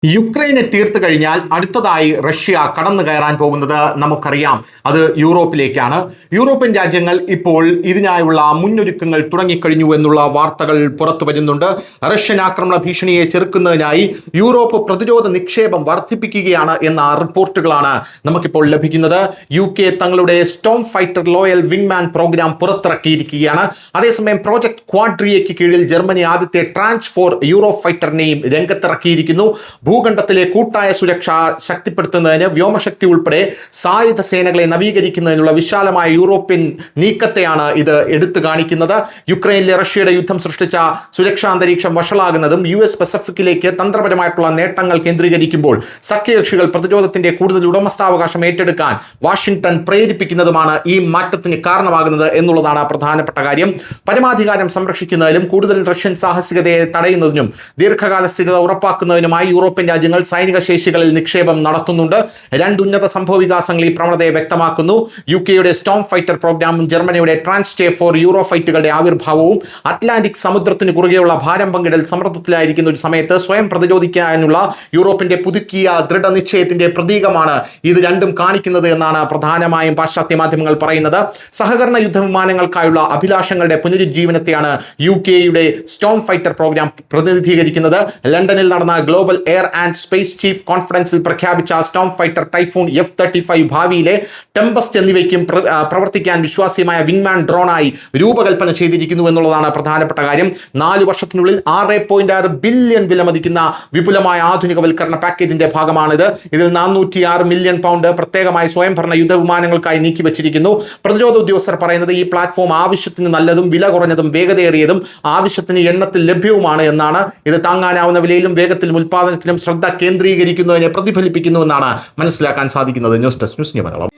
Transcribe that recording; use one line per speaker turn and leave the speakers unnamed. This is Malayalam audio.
യുക്രൈനെ തീർത്തു കഴിഞ്ഞാൽ അടുത്തതായി റഷ്യ കടന്നു കയറാൻ പോകുന്നത് നമുക്കറിയാം. അത് യൂറോപ്പിലേക്കാണ്. യൂറോപ്യൻ രാജ്യങ്ങൾ ഇപ്പോൾ ഇതിനായുള്ള മുന്നൊരുക്കങ്ങൾ തുടങ്ങിക്കഴിഞ്ഞു എന്നുള്ള വാർത്തകൾ പുറത്തു വരുന്നുണ്ട്. റഷ്യൻ ആക്രമണ ഭീഷണിയെ ചെറുക്കുന്നതിനായി യൂറോപ്പ് പ്രതിരോധ നിക്ഷേപം വർദ്ധിപ്പിക്കുകയാണ് എന്ന റിപ്പോർട്ടുകളാണ് നമുക്കിപ്പോൾ ലഭിക്കുന്നത്. UK തങ്ങളുടെ സ്റ്റോം ഫൈറ്റർ ലോയൽ വിങ്മാൻ പ്രോഗ്രാം പുറത്തിറക്കിയിരിക്കുകയാണ്. അതേസമയം പ്രോജക്ട് ക്വാഡ്രിയയ്ക്ക് കീഴിൽ ജർമ്മനി ആദ്യത്തെ ട്രാൻച്ച് ഫോർ യൂറോ ഫൈറ്ററിനെയും രംഗത്തിറക്കിയിരിക്കുന്നു. ഭൂഖണ്ഡത്തിലെ കൂട്ടായ സുരക്ഷ ശക്തിപ്പെടുത്തുന്നതിന് വ്യോമശക്തി ഉൾപ്പെടെ സായുധ സേനകളെ നവീകരിക്കുന്നതിനുള്ള വിശാലമായ യൂറോപ്യൻ നീക്കത്തെയാണ് ഇത് എടുത്തു കാണിക്കുന്നത്. യുക്രൈനിലെ റഷ്യയുടെ യുദ്ധം സൃഷ്ടിച്ച സുരക്ഷാ അന്തരീക്ഷം വഷളാകുന്നതും US പസഫിക്കിലേക്ക് തന്ത്രപരമായിട്ടുള്ള നേട്ടങ്ങൾ കേന്ദ്രീകരിക്കുമ്പോൾ സഖ്യകക്ഷികൾ പ്രതിരോധത്തിന്റെ കൂടുതൽ ഉടമസ്ഥാവകാശം ഏറ്റെടുക്കാൻ വാഷിംഗ്ടൺ പ്രേരിപ്പിക്കുന്നതുമാണ് ഈ മാറ്റത്തിന് കാരണമാകുന്നത് എന്നുള്ളതാണ് പ്രധാനപ്പെട്ട കാര്യം. പരമാധികാരം സംരക്ഷിക്കുന്നതിലും കൂടുതൽ റഷ്യൻ സാഹസികതയെ തടയുന്നതിനും ദീർഘകാല സ്ഥിരത ഉറപ്പാക്കുന്നതിനുമായി യൂറോപ്യൻ രാജ്യങ്ങൾ സൈനിക ശേഷികളിൽ നിക്ഷേപം നടത്തുന്നുണ്ട്. രണ്ട് ഉന്നത സംഭവ വികാസങ്ങൾ ഈ പ്രവണതയെ വ്യക്തമാക്കുന്നു. UKയുടെ സ്റ്റോം ഫൈറ്റർ പ്രോഗ്രാമും ജർമ്മനിയുടെ ട്രാൻസ്റ്റേ ഫോർ യൂറോ ഫൈറ്റുകളുടെ ആവിർഭാവവും അറ്റ്ലാന്റിക് സമുദ്രത്തിന് കുറുകെയുള്ള ഭാരം പങ്കിടൽ സമ്മർദ്ദത്തിലായിരിക്കുന്ന ഒരു സമയത്ത് സ്വയം പ്രതിരോധിക്കാനുള്ള യൂറോപ്പിന്റെ പുതുക്കിയ ദൃഢനിശ്ചയത്തിന്റെ പ്രതീകമാണ് ഇത് രണ്ടും കാണിക്കുന്നത് എന്നാണ് പ്രധാനമായും പാശ്ചാത്യ മാധ്യമങ്ങൾ പറയുന്നത്. സഹകരണ യുദ്ധവിമാനങ്ങൾക്കായുള്ള അഭിലാഷങ്ങളുടെ പുനരുജ്ജീവനത്തെയാണ് UKയുടെ സ്റ്റോം ഫൈറ്റർ പ്രോഗ്രാം പ്രതിനിധീകരിക്കുന്നത്. ലണ്ടനിൽ നടന്ന global air and space chief കോൺഫറൻസിൽ പ്രഖ്യാപിച്ച സ്റ്റോം ഫൈറ്റർ ടൈഫൂൺ F-35 ഭാവിയിലെ ടെമ്പസ്റ്റ് എന്നിവയ്ക്കും പ്രവർത്തിക്കാൻ വിശ്വാസ്യമായ വിങ്മാൻ ഡ്രോണായി രൂപകൽപ്പന ചെയ്തിരിക്കുന്നു എന്നുള്ളതാണ് പ്രധാനപ്പെട്ട കാര്യം. 4 വർഷത്തിനുള്ളിൽ 6.6 ബില്യൺ വിലമതിക്കുന്ന വിപുലമായ ആധുനികവൽക്കരണ പാക്കേജിന്റെ ഭാഗമാണിത്. ഇതിൽ 406 മില്യൺ പൗണ്ട് പ്രത്യേകമായി സ്വയംഭരണ യുദ്ധവിമാനങ്ങൾക്കായി നീക്കിവച്ചിരിക്കുന്നു. പ്രതിരോധ ഉദ്യോഗസ്ഥർ പറയുന്നത് ഈ പ്ലാറ്റ്ഫോം ആവശ്യത്തിന് നല്ലതും വില കുറഞ്ഞതും വേഗതയേറിയതും ആവശ്യത്തിന് എണ്ണത്തിൽ ലഭ്യവുമാണ് എന്നാണ്. ഇത് താങ്ങാനാവുന്ന വിലയിലും വേഗത്തിലും ഉൽപ്പാദനത്തിലും ശ്രദ്ധ കേന്ദ്രീകരിക്കുന്നതിനെ പ്രതിഫലിപ്പിക്കുന്നുവെന്നാണ് മനസ്സിലാക്കാൻ സാധിക്കുന്നത്. News desk news Malayalam.